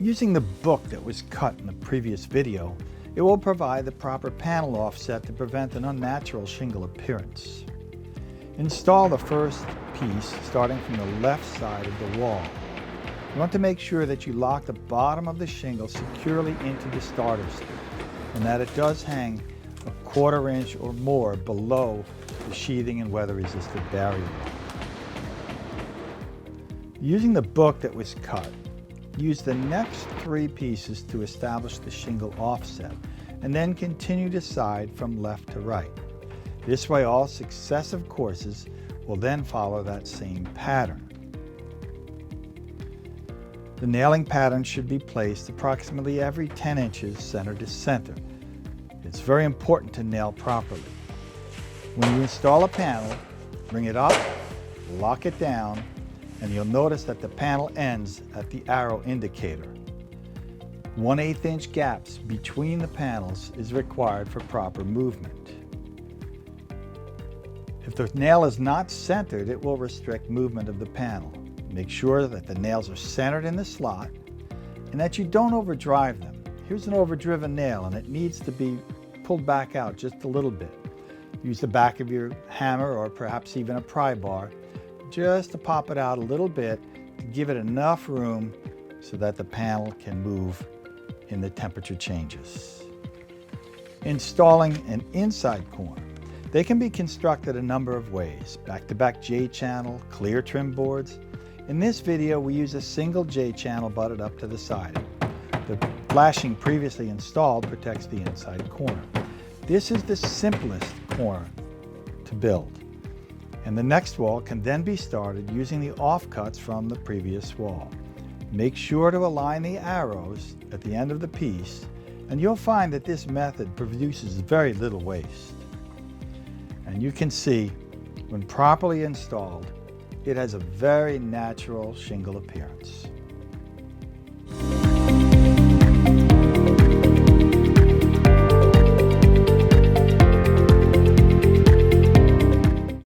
Using the book that was cut in the previous video, it will provide the proper panel offset to prevent an unnatural shingle appearance. Install the first piece starting from the left side of the wall. You want to make sure that you lock the bottom of the shingle securely into the starter stick and that it does hang a 1/4 inch or more below the sheathing and weather-resistant barrier. Using the book that was cut, use the next 3 pieces to establish the shingle offset and then continue to side from left to right. This way all successive courses will then follow that same pattern. The nailing pattern should be placed approximately every 10 inches center to center. It's very important to nail properly. When you install a panel, bring it up, lock it down, and you'll notice that the panel ends at the arrow indicator. 1/8 inch gaps between the panels is required for proper movement. If the nail is not centered, it will restrict movement of the panel. Make sure that the nails are centered in the slot and that you don't overdrive them. Here's an overdriven nail and it needs to be pulled back out just a little bit. Use the back of your hammer or perhaps even a pry bar just to pop it out a little bit to give it enough room so that the panel can move in the temperature changes. Installing an inside corner. They can be constructed a number of ways: back-to-back J-channel, clear trim boards. In this video, we use a single J-channel butted up to the siding. The flashing previously installed protects the inside corner. This is the simplest corner to build. And the next wall can then be started using the offcuts from the previous wall. Make sure to align the arrows at the end of the piece, and you'll find that this method produces very little waste. And you can see, when properly installed, it has a very natural shingle appearance.